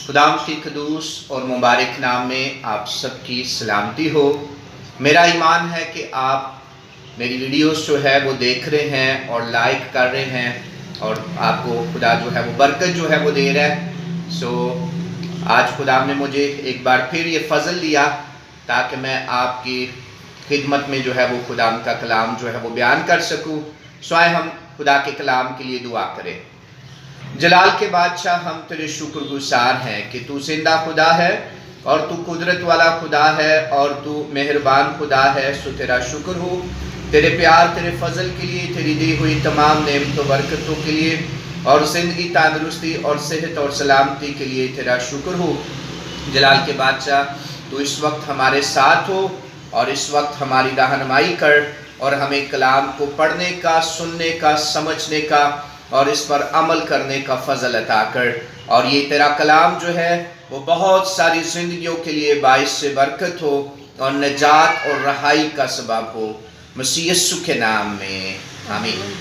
خداوند کی قدوس اور مبارک نام میں آپ سب کی سلامتی ہو۔ میرا ایمان ہے کہ آپ میری ویڈیوز جو ہے وہ دیکھ رہے ہیں اور لائک کر رہے ہیں اور آپ کو خدا جو ہے وہ برکت جو ہے وہ دے رہا ہے۔ آج خدا نے مجھے ایک بار پھر یہ فضل دیا تاکہ میں آپ کی خدمت میں جو ہے وہ خدا کا کلام جو ہے وہ بیان کر سکوں۔ آئے ہم خدا کے کلام کے لیے دعا کریں۔ جلال کے بادشاہ، ہم تیرے شکر گزار ہیں کہ تو زندہ خدا ہے اور تو قدرت والا خدا ہے اور تو مہربان خدا ہے۔ تیرا شکر ہو تیرے پیار، تیرے فضل کے لیے، تیری دی ہوئی تمام نعمت و برکتوں کے لیے اور زندگی، تندرستی اور صحت اور سلامتی کے لیے تیرا شکر ہو۔ جلال کے بادشاہ، تو اس وقت ہمارے ساتھ ہو اور اس وقت ہماری رہنمائی کر اور ہمیں کلام کو پڑھنے کا، سننے کا، سمجھنے کا اور اس پر عمل کرنے کا فضل عطا کر، اور یہ تیرا کلام جو ہے وہ بہت ساری زندگیوں کے لیے باعث سے برکت ہو اور نجات اور رہائی کا سبب ہو، مسیح یسوع کے نام میں آمین۔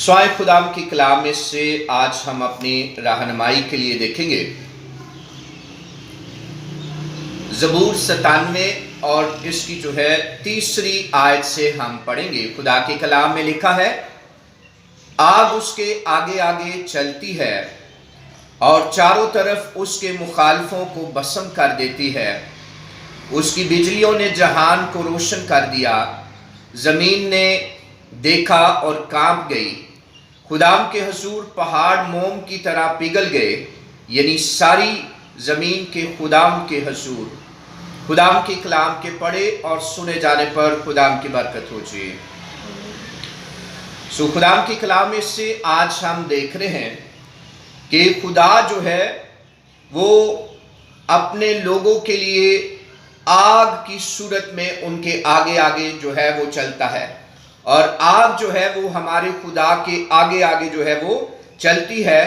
سوائے خدا کی کلام میں سے آج ہم اپنی رہنمائی کے لیے دیکھیں گے زبور 97 اور اس کی جو ہے تیسری آیت سے ہم پڑھیں گے۔ خدا کے کلام میں لکھا ہے، آگ اس کے آگے آگے چلتی ہے اور چاروں طرف اس کے مخالفوں کو بھسم کر دیتی ہے۔ اس کی بجلیوں نے جہان کو روشن کر دیا، زمین نے دیکھا اور کانپ گئی۔ خدا کے حضور پہاڑ موم کی طرح پگھل گئے، یعنی ساری زمین کے خدا کے حضور۔ خدا کے کلام کے پڑھے اور سنے جانے پر خدا کی برکت ہو جائے۔ خدا کی کلام میں سے آج ہم دیکھ رہے ہیں کہ خدا جو ہے وہ اپنے لوگوں کے لیے آگ کی صورت میں ان کے آگے آگے جو ہے وہ چلتا ہے، اور آگ جو ہے وہ ہمارے خدا کے آگے آگے جو ہے وہ چلتی ہے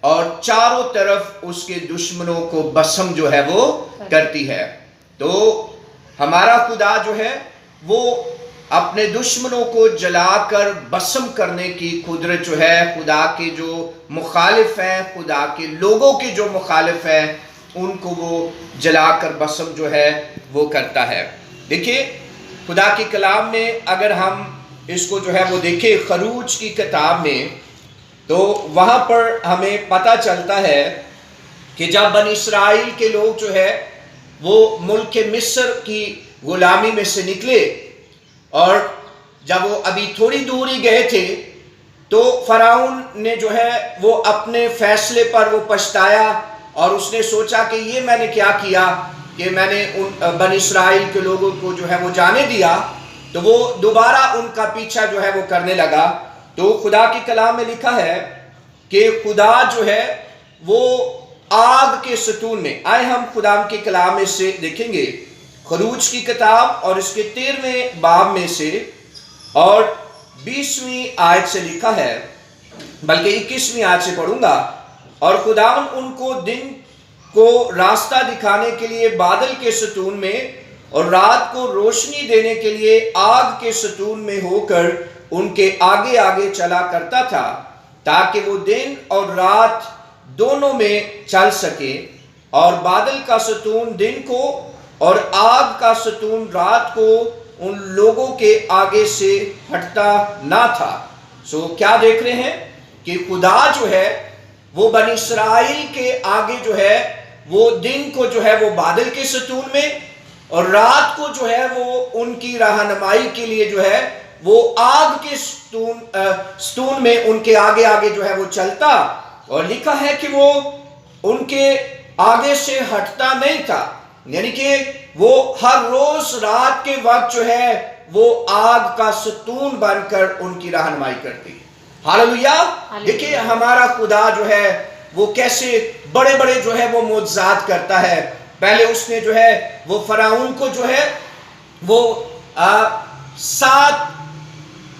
اور چاروں طرف اس کے دشمنوں کو بھسم جو ہے وہ کرتی ہے۔ تو ہمارا خدا جو ہے وہ اپنے دشمنوں کو جلا کر بھسم کرنے کی قدرت جو ہے، خدا کے جو مخالف ہیں، خدا کے لوگوں کے جو مخالف ہیں، ان کو وہ جلا کر بھسم جو ہے وہ کرتا ہے۔ دیکھیے خدا کی کلام میں اگر ہم اس کو جو ہے وہ دیکھیں خروج کی کتاب میں، تو وہاں پر ہمیں پتہ چلتا ہے کہ جب بنی اسرائیل کے لوگ جو ہے وہ ملک مصر کی غلامی میں سے نکلے اور جب وہ ابھی تھوڑی دور ہی گئے تھے، تو فرعون نے جو ہے وہ اپنے فیصلے پر وہ پچھتایا اور اس نے سوچا کہ یہ میں نے کیا کیا کہ میں نے ان بنی اسرائیل کے لوگوں کو جو ہے وہ جانے دیا۔ تو وہ دوبارہ ان کا پیچھا جو ہے وہ کرنے لگا۔ تو خدا کی کلام میں لکھا ہے کہ خدا جو ہے وہ آگ کے ستون میں، آئے ہم خدا کے کلام میں سے دیکھیں گے خروج کی کتاب اور اس کے 13ویں باب میں سے اور 20ویں آیت سے لکھا ہے، بلکہ 21ویں آیت سے پڑھوں گا۔ اور خداوند ان کو دن کو راستہ دکھانے کے لیے بادل کے ستون میں اور رات کو روشنی دینے کے لیے آگ کے ستون میں ہو کر ان کے آگے آگے چلا کرتا تھا، تاکہ وہ دن اور رات دونوں میں چل سکے، اور بادل کا ستون دن کو اور آگ کا ستون رات کو ان لوگوں کے آگے سے ہٹتا نہ تھا۔ کیا دیکھ رہے ہیں کہ خدا جو ہے وہ بنی اسرائیل کے آگے جو ہے وہ دن کو جو ہے وہ بادل کے ستون میں اور رات کو جو ہے وہ ان کی رہنمائی کے لیے جو ہے وہ آگ کے ستون میں ان کے آگے آگے جو ہے وہ چلتا، اور لکھا ہے کہ وہ ان کے آگے سے ہٹتا نہیں تھا، یعنی کہ وہ ہر روز رات کے وقت جو ہے وہ آگ کا ستون بن کر ان کی رہنمائی کرتی۔ ہاللویا! دیکھیں ہمارا خدا جو ہے وہ کیسے بڑے بڑے جو ہے وہ معجزات کرتا ہے۔ پہلے اس نے جو ہے وہ فرعون کو جو ہے وہ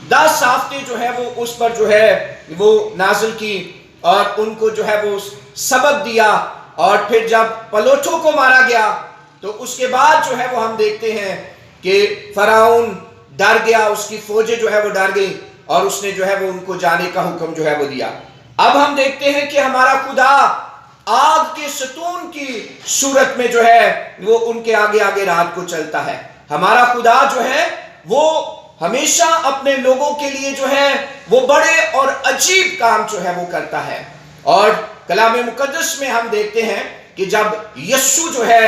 10 آفتیں جو ہے وہ اس پر جو ہے وہ نازل کی اور ان کو جو ہے وہ سبق دیا، اور پھر جب پلوٹوں کو مارا گیا تو اس کے بعد جو ہے وہ ہم دیکھتے ہیں کہ فرعون ڈر گیا، اس کی فوجیں جو ہے وہ ڈر گئی اور اس نے جو ہے وہ ان کو جانے کا حکم جو ہے وہ دیا۔ اب ہم دیکھتے ہیں کہ ہمارا خدا آگ کے ستون کی صورت میں جو ہے وہ ان کے آگے آگے رات کو چلتا ہے۔ ہمارا خدا جو ہے وہ ہمیشہ اپنے لوگوں کے لیے جو ہے وہ بڑے اور عجیب کام جو ہے وہ کرتا ہے۔ اور کلام مقدس میں ہم دیکھتے ہیں کہ جب یسوع جو ہے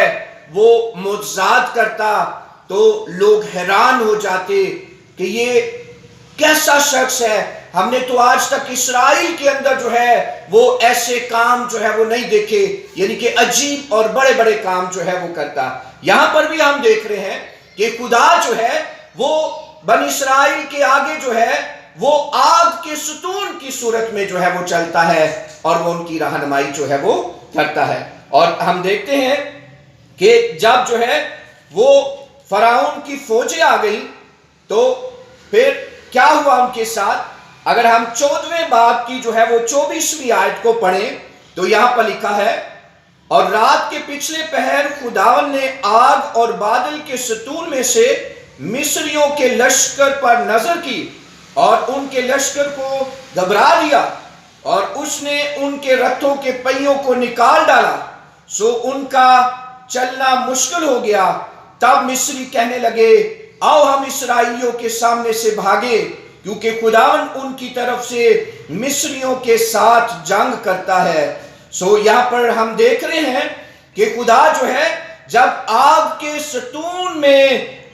وہ معجزات کرتا تو لوگ حیران ہو جاتے کہ یہ کیسا شخص ہے، ہم نے تو آج تک اسرائیل کے اندر جو ہے وہ ایسے کام جو ہے وہ نہیں دیکھے، یعنی کہ عجیب اور بڑے بڑے کام جو ہے وہ کرتا۔ یہاں پر بھی ہم دیکھ رہے ہیں کہ خدا جو ہے وہ بنی اسرائیل کے آگے جو ہے وہ آگ کے ستون کی صورت میں جو ہے وہ چلتا ہے اور وہ ان کی رہنمائی جو ہے وہ کرتا ہے۔ اور ہم دیکھتے ہیں کہ جب جو ہے وہ فرعون کی فوجیں آ گئی تو پھر کیا ہوا ان کے ساتھ؟ اگر ہم 14ویں باب کی جو ہے وہ 24ویں آیت کو پڑھیں تو یہاں پر لکھا ہے، اور رات کے پچھلے پہر خداوند نے آگ اور بادل کے ستون میں سے مصریوں کے لشکر پر نظر کی اور ان کے لشکر کو گھبرا دیا، اور اس نے ان کے رتھوں کے پہیوں کو نکال ڈالا، سو ان کا چلنا مشکل ہو گیا۔ تب مصری کہنے لگے، آؤ ہم اسرائیلیوں کے سامنے سے بھاگے، کیونکہ خداوند ان کی طرف سے مصریوں کے ساتھ جنگ کرتا ہے۔ سو یہاں پر ہم دیکھ رہے ہیں کہ خدا جو ہے جب آگ کے ستون میں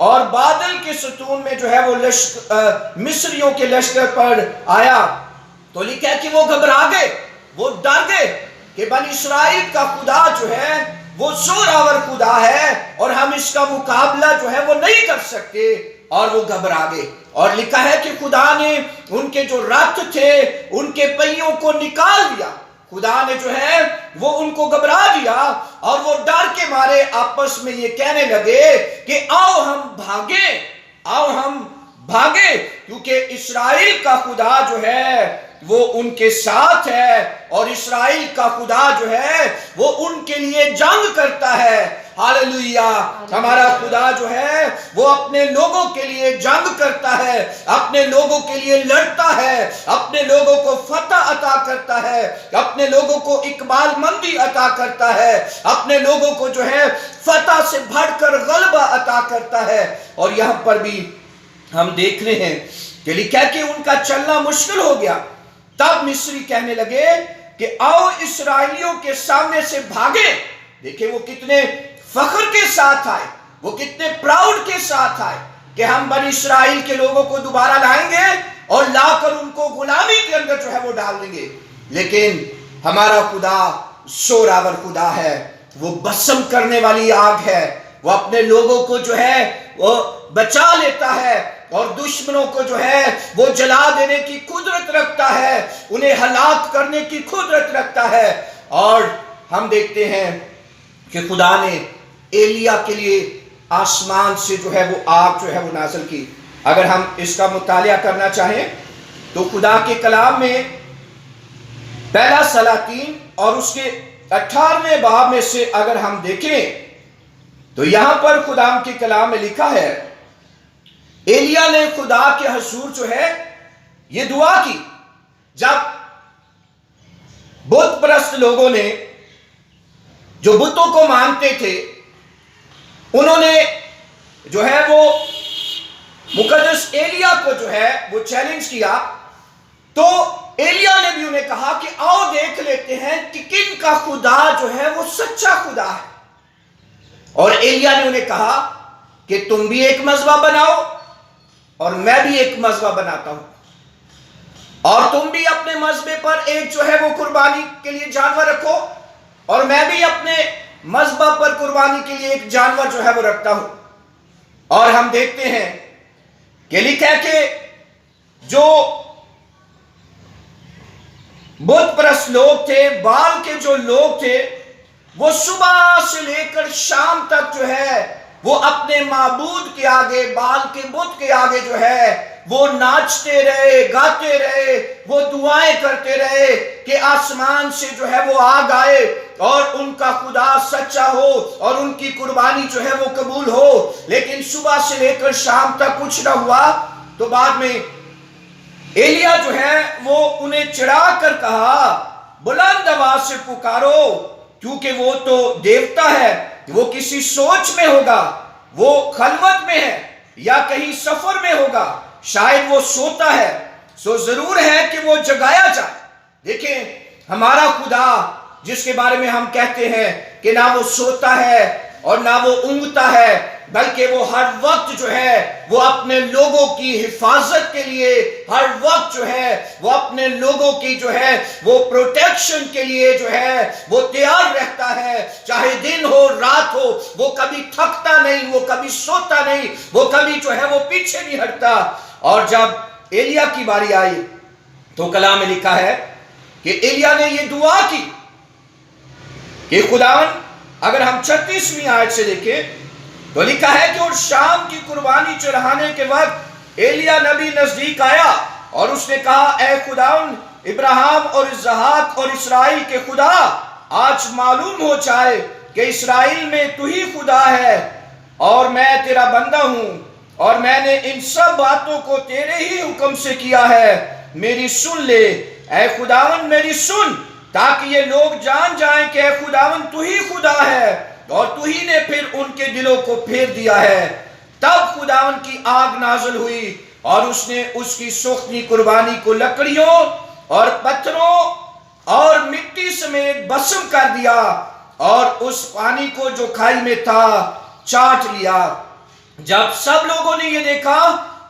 اور بادل کے ستون میں جو ہے وہ مصریوں کے لشکر پر آیا تو لکھا ہے کہ وہ گھبرا گئے، وہ ڈر گئے کہ بنی اسرائیل کا خدا جو ہے وہ زوراور خدا ہے اور ہم اس کا مقابلہ جو ہے وہ نہیں کر سکتے، اور وہ گھبرا گئے۔ اور لکھا ہے کہ خدا نے ان کے جو رتھ تھے ان کے پہیوں کو نکال دیا، خدا نے جو ہے وہ ان کو گھبرا دیا، اور وہ ڈر کے مارے آپس میں یہ کہنے لگے کہ آؤ ہم بھاگیں، آؤ ہم بھاگیں، کیونکہ اسرائیل کا خدا جو ہے وہ ان کے ساتھ ہے، اور اسرائیل کا خدا جو ہے وہ ان کے لیے جنگ کرتا ہے۔ ہاللویا! ہمارا خدا جو ہے وہ اپنے لوگوں کے لیے جنگ کرتا ہے، اپنے لوگوں کے لیے لڑتا ہے، اپنے لوگوں کو فتح عطا کرتا ہے، اپنے لوگوں کو اقبال مندی عطا کرتا ہے، اپنے لوگوں کو جو ہے فتح سے بڑھ کر غلبہ عطا کرتا ہے۔ اور یہاں پر بھی ہم دیکھ رہے ہیں کہ لکھا ہے کہ ان کا چلنا مشکل ہو گیا۔ تب مصری کہنے لگے کہ آؤ اسرائیلیوں کے سامنے سے بھاگیں۔ دیکھیں وہ کتنے فخر کے ساتھ آئے، وہ کتنے پراؤڈ کے ساتھ آئے کہ ہم بنی اسرائیل کے لوگوں کو دوبارہ لائیں گے اور لا کر ان کو غلامی کے اندر جو ہے وہ ڈال دیں گے۔ لیکن ہمارا خدا زوراور خدا ہے، وہ بسم کرنے والی آگ ہے، وہ اپنے لوگوں کو جو ہے وہ بچا لیتا ہے، اور دشمنوں کو جو ہے وہ جلا دینے کی قدرت رکھتا ہے، انہیں ہلاک کرنے کی قدرت رکھتا ہے۔ اور ہم دیکھتے ہیں کہ خدا نے ایلیا کے لیے آسمان سے جو ہے وہ آگ جو ہے وہ نازل کی۔ اگر ہم اس کا مطالعہ کرنا چاہیں تو خدا کے کلام میں پہلا سلاطین اور اس کے 18ویں باب میں سے اگر ہم دیکھیں تو یہاں پر خدا کے کلام میں لکھا ہے، ایلیا نے خدا کے حضور جو ہے یہ دعا کی جب بت پرست لوگوں نے جو بتوں کو مانتے تھے انہوں نے جو ہے وہ مقدس ایلیا کو جو ہے وہ چیلنج کیا، تو ایلیا نے بھی انہیں کہا کہ آؤ دیکھ لیتے ہیں کہ کن کا خدا جو ہے وہ سچا خدا ہے۔ اور ایلیا نے انہیں کہا کہ تم بھی ایک مذبح بناؤ اور میں بھی ایک مذبح بناتا ہوں، اور تم بھی اپنے مذبح پر ایک جو ہے وہ قربانی کے لیے جانور رکھو، اور میں بھی اپنے مذبح پر قربانی کے لیے ایک جانور جو ہے وہ رکھتا ہوں۔ اور ہم دیکھتے ہیں کہ لکھا ہے کہ جو بت پرست لوگ تھے، بال کے جو لوگ تھے، وہ صبح سے لے کر شام تک جو ہے وہ اپنے معبود کے آگے، بال کے بت کے آگے جو ہے وہ ناچتے رہے، گاتے رہے، وہ دعائیں کرتے رہے کہ آسمان سے جو ہے وہ آگ آئے اور ان کا خدا سچا ہو اور ان کی قربانی جو ہے وہ قبول ہو۔ لیکن صبح سے لے کر شام تک کچھ نہ ہوا، تو بعد میں ایلیا جو ہے وہ انہیں چڑھا کر کہا بلند آواز سے پکارو، کیونکہ وہ تو دیوتا ہے، وہ کسی سوچ میں ہوگا، وہ خلوت میں ہے یا کہیں سفر میں ہوگا، شاید وہ سوتا ہے، سو ضرور ہے کہ وہ جگایا جائے۔ دیکھیں ہمارا خدا جس کے بارے میں ہم کہتے ہیں کہ نہ وہ سوتا ہے اور نہ وہ اونگتا ہے، بلکہ وہ ہر وقت جو ہے وہ اپنے لوگوں کی حفاظت کے لیے، ہر وقت جو ہے وہ اپنے لوگوں کی جو ہے وہ پروٹیکشن کے لیے جو ہے وہ تیار رہتا ہے، چاہے دن ہو رات ہو، وہ کبھی تھکتا نہیں، وہ کبھی سوتا نہیں، وہ کبھی جو ہے وہ پیچھے نہیں ہٹتا۔ اور جب ایلیا کی باری آئی تو کلام میں لکھا ہے کہ ایلیا نے یہ دعا کی کہ خداوند، اگر ہم 36ویں آیت سے دیکھیں تو لکھا ہے کہ اور شام کی قربانی چڑھانے کے وقت ایلیا نبی نزدیک آیا اور اس نے کہا، اے خداوند ابراہیم اور اسحاق اور اسرائیل کے خدا، آج معلوم ہو جائے کہ اسرائیل میں تو ہی خدا ہے اور میں تیرا بندہ ہوں، اور میں نے ان سب باتوں کو تیرے ہی حکم سے کیا ہے، میری سن لے اے خداوند، میری سن، تاکہ یہ لوگ جان جائیں کہ اے خداوند تو ہی خدا ہے اور تو ہی نے پھر ان کے دلوں کو پھیر دیا ہے۔ تب خداوند کی آگ نازل ہوئی اور اس نے اس کی سوختنی قربانی کو لکڑیوں اور پتھروں اور مٹی سمیت بسم کر دیا اور اس پانی کو جو کھائی میں تھا چاٹ لیا۔ جب سب لوگوں نے یہ دیکھا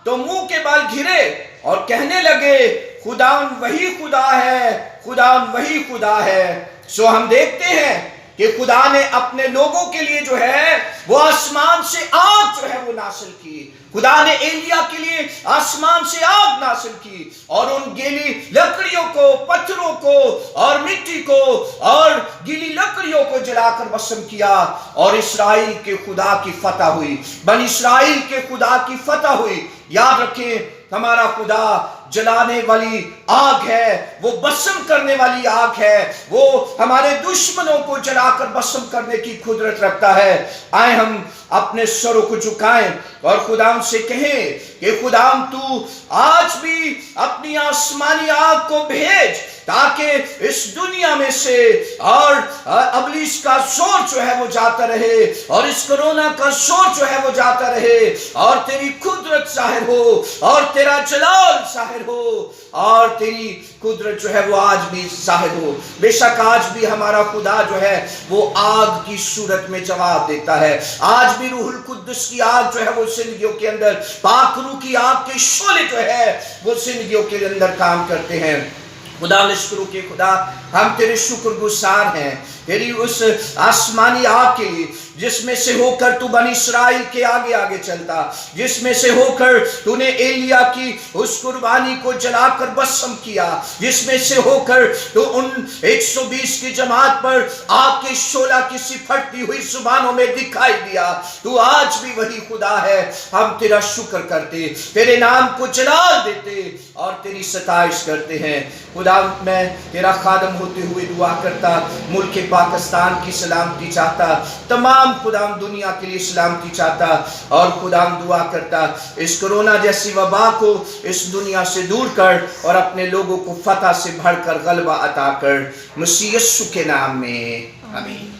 تو منہ کے بال گھرے اور کہنے لگے، خداوند وہی خدا ہے، خداوند وہی خدا ہے۔ سو ہم دیکھتے ہیں کہ خدا نے اپنے لوگوں کے لیے جو ہے وہ آسمان سے آگ جو ہے وہ نازل کی۔ خدا نے ایلیا کے لیے آسمان سے آگ نازل کی اور ان گیلی لکڑیوں کو، پتھروں کو اور مٹی کو اور گیلی لکڑیوں کو جلا کر بسم کیا، اور اسرائیل کے خدا کی فتح ہوئی، بنی اسرائیل کے خدا کی فتح ہوئی۔ یاد رکھیں ہمارا خدا جلانے والی آگ ہے، وہ بسم کرنے والی آگ ہے، وہ ہمارے دشمنوں کو جلا کر بسم کرنے کی قدرت رکھتا ہے۔ آئے ہم اپنے سروں کو جھکائیں اور خدا سے کہیں کہ خدا تو آج بھی اپنی آسمانی آگ کو بھیج، تاکہ اس دنیا میں سے اور ابلیس کا زور جو ہے وہ جاتا رہے، اور اس کرونا کا زور جو ہے وہ جاتا رہے، اور تیری قدرت ظاہر ہو، اور تیرا جلال ظاہر ہو، اور تیری قدرت جو ہے وہ آج بھی ظاہر ہو۔ بے شک آج بھی ہمارا خدا جو ہے وہ آگ کی صورت میں جواب دیتا ہے۔ آج بھی روح القدس کی آگ جو ہے وہ زندگیوں کے اندر، پاک روح کی آگ کے شعلے جو ہے وہ زندگیوں کے اندر کام کرتے ہیں۔ خدا لشکروں کے خدا، ہم تیرے شکر گزار ہیں تیری اس آسمانی آگ کے لیے، جس میں سے ہو کر تو بنی اسرائیل کے آگے آگے چلتا، جس میں سے ہو کر تو نے ایلیا کی اس قربانی کو جلا کر بسم کیا، جس میں سے ہو کر تو ان 120 کی جماعت پر آگ کے شعلہ کسی پھٹتی ہوئی زبانوں میں دکھائی دیا۔ تو آج بھی وہی خدا ہے۔ ہم تیرا شکر کرتے، تیرے نام کو جلال دیتے اور تیری ستائش کرتے ہیں۔ خدا میں تیرا خادم ہوتے ہوئے دعا کرتا، ملک پاکستان کی سلامتی چاہتا، تمام خدا دنیا کے لیے سلامتی چاہتا، اور خدا دعا کرتا اس کرونا جیسی وبا کو اس دنیا سے دور کر اور اپنے لوگوں کو فتح سے بھر کر غلبہ عطا کر، مسیح یسوع کے نام میں آمین۔